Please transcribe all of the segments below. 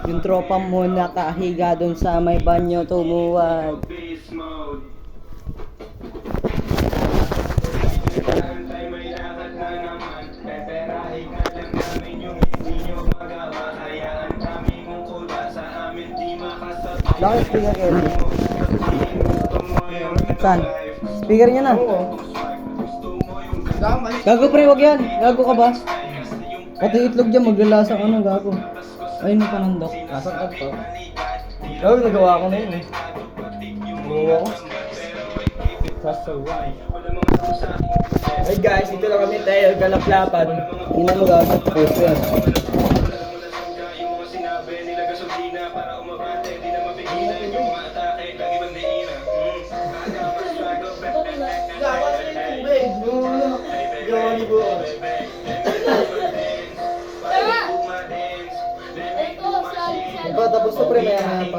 Yung tropa mo nakahiga dun sa may banyo tumuwag. Bakit speaker kayo? Saan? Speaker niya na. Gago pre, wag yan. Gago ka ba? Pati itlog dyan, maglalasang ano, gago. Ayun na panandok. Nasaan ka to? Gago, nagawa ko na yun eh. Nagawa ko. That's so right. Hey guys, ito lang kami tayo, galaplapan. Ina mo gago. Post yan. Tapos na pre, may ano pa.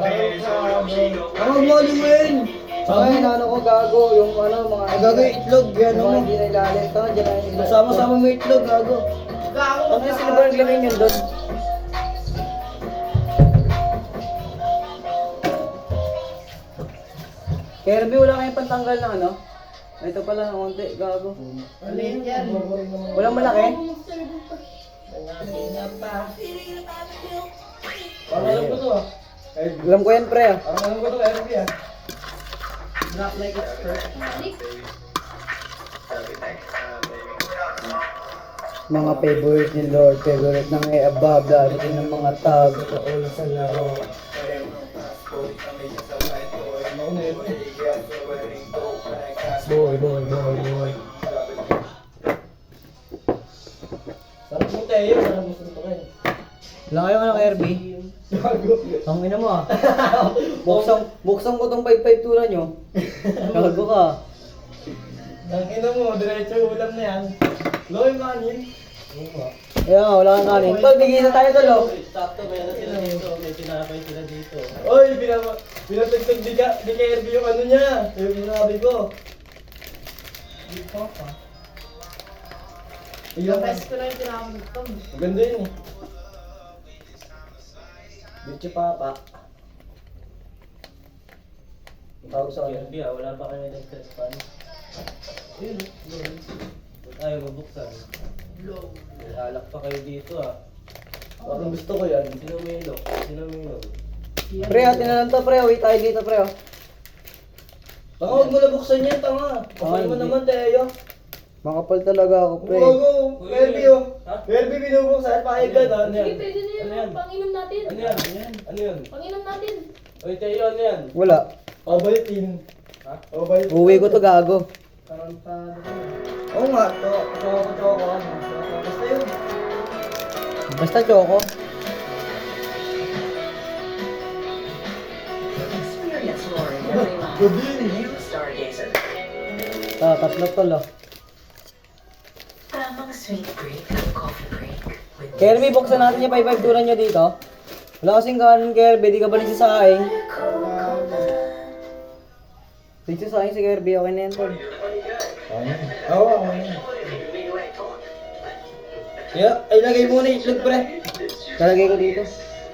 Ano mo limin? Ay, ano ko gago, yung ano, mga... Gago yung itlog, yan Yung mga mo. hindi na ilalim. Ito, dyan na yung itlog. Sama-sama mo itlog, gago. Ano yung sila ba naglagay yun doon? Kirby, wala kayong pantanggal ng ano? Ito pala, ng konti, gago. Alin yan? Walang malaki? Parang alam ko to ah. Alam ko yan, pre ah. Parang alam ko to, RB ah. Not like it's perfect. Mga favorite ni Lord, favorite ng above, darating ng mga tag. Ulo sa laro. Boy. Sarap mo tayo, sarap mo sa rin. Wala kayo ano, Kirby? Gago. Ang ina mo ah. Buksan ko tong 552 na nyo. Gago ka. Ang ina mo, diretso ulam na yan. Loy manin. Kaya nga, wala kang kanin. Tol, bigyan na tayo tol oh. Sakto, meron sila dito. May sinapay sila dito. Oy, pinatagtag di kay RB yung ano niya. Yung sinabi ko. Di pa pa. Ayun. Best ko na yung tinakot. Maganda yun eh. Bitch papa. Tawag sa kanya. Kirby wala pa kami nag-stress pan. Ayun. Ayaw mabuksan. Alak pa kayo dito ah. Parang gusto ko yan. Sino may lock? Sino may lock? Pre, atin na lang to pre. Wait tayo dito pre oh. Baka huwag mo na buksan yan, tanga. Kapal mo hindi. naman, Teo. Makapal talaga ako pre. Go. Kirby oh. Ha? Kirby binubuksan, pakinggan. Ano Sige, yan? pwede na yun. Ano yan? Panginom natin. Ano yan? Ano yun? Panginom natin. Oy Teo, ano yan? Wala. Pabalitin. Ha? Pabalitin. Uwi ko to gago. Oo nga, to ako. Basta yun. Basta choco. Experience more in every line. The new Stargazer. Tatlo tol oh. Tamang sweet break at coffee break. With Kirby, buksan natin yung 552 na nyo dito. Wala kasing kanin Kirby, di ka ba nagsasaing? Nagsasaing si Kirby, okay na yan tol. Oo, ako yun. Yeah, ay lagay mo na itlog pre. Talagay ko dito.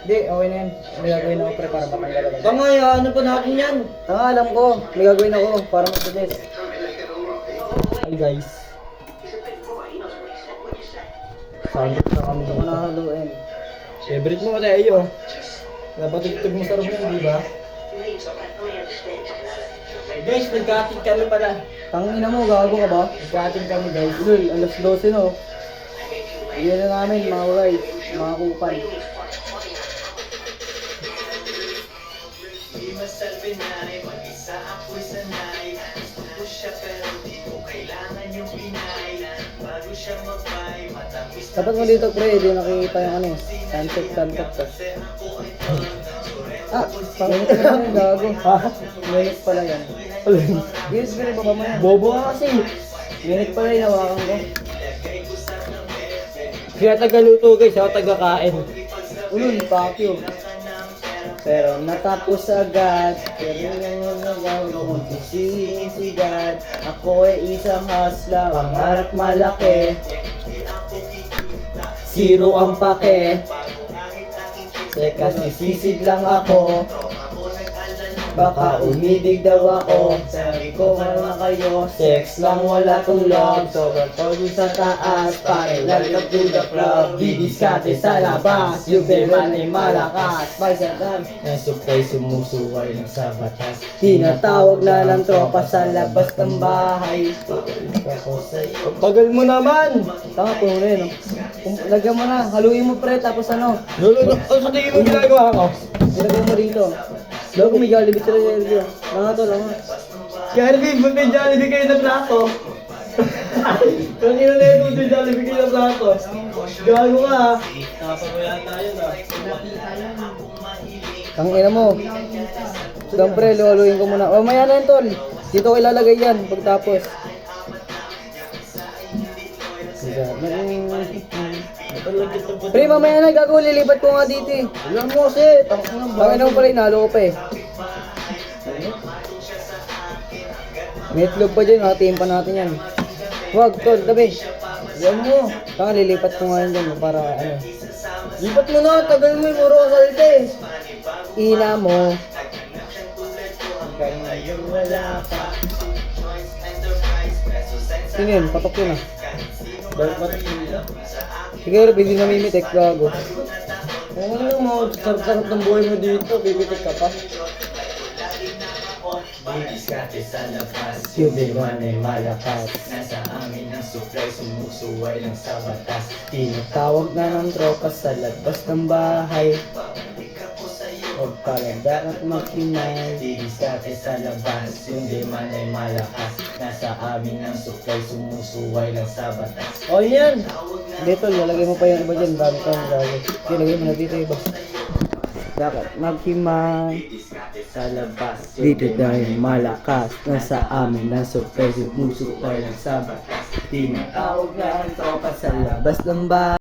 Hindi, okay na yan. May gagawin ako pre para matanggal agad. Tama, ano pa natin yan? Tanga, alam ko. May gagawin ako para mag-suggest. Ay guys. Sandok na kami doon na haluin. Favorite mo Teo. Napatugtog mo sa room yun, di ba? Guys, nagkating kami pala. Tangina mo, gago ka ba? Nagkating kami guys. Lul, alas 12 no. Iyan na namin, mga rides, mga kupal. Dapat mo dito pre, di nakikita yung ano eh. Sunset to. Ah, pangit na yan, gago. Ha? Minute pala yan. Yes, pero baba mo yan. Bobo ka kasi. Minute pala yung hawakan ko. Kaya tagaluto guys, ako tagakain. Ulul, pakyo. Pero natapos agad. Pero yung nagawa ko sisigat. Ako ay isang hasla, pangarap malaki. Zero ang pake. Teka, sisisid lang ako. Baka umibig daw ako. Sabi ko na kayo, sex lang wala tong love. Sobrang todo sa taas, pare welcome to the club. Didiskate sa labas, yung beman ay malakas. Pagsakan, nasupay sumusuway ng sa batas. Tinatawag na ng tropa sa labas ng bahay. Tagal mo naman! Tama po na yun. Lagyan mo na, haluin mo pre, tapos ano? Lolo, sa tingin mo ginagawa ko? Ilagay mo dito. Logo, may Jollibee sila dito. Langa to, langa. Jollibee, buti Jollibee kayo na plato. Kung ina-level mo Jollibee kayo na plato. Gago ka ha. Nakapamaya tayo na. Tangina mo. Siyempre, luluin ko muna. O, maya na yun, tol. Dito ko ilalagay yan, pagtapos. Pre, mamaya na, gago, lilipat ko nga dito eh. Alam mo kasi, Tangina mo pala, inalo ko pa eh. May itlog pa dyan, hatiin pa natin yan. Wag, tol, tabi. alam mo. Tanga, lilipat ko nga yun dyan para ano. Lipat mo na, tagal mo, puro ka salita eh. Ina mo. Sino yun? Patok yun ah. Balik mo rin. Siguro, hindi namimitik, gago. Kung ano mo, sarap-sarap ng buhay mo dito, bibitik ka pa. Didiskate sa labas, Yung beman ay malakas. nasa amin ang supply, sumusuway lang sa batas. Tinatawag na ng tropa sa labas ng bahay. Huwag palanda at magkinay. Didiskate sa labas, yung demand ay malakas. Nasa amin ang supply, sumusuway lang sa batas. O yan! Dito, lalagay mo pa yung iba dyan. Dami kang gago. Ilagay mo na dito iba. Dapat maghimay. Sa labas, Dito tayo malakas. Nasa amin ang surprise. Musupay lang sa batas. tinatawag na ang tropa sa Labas ng bahay.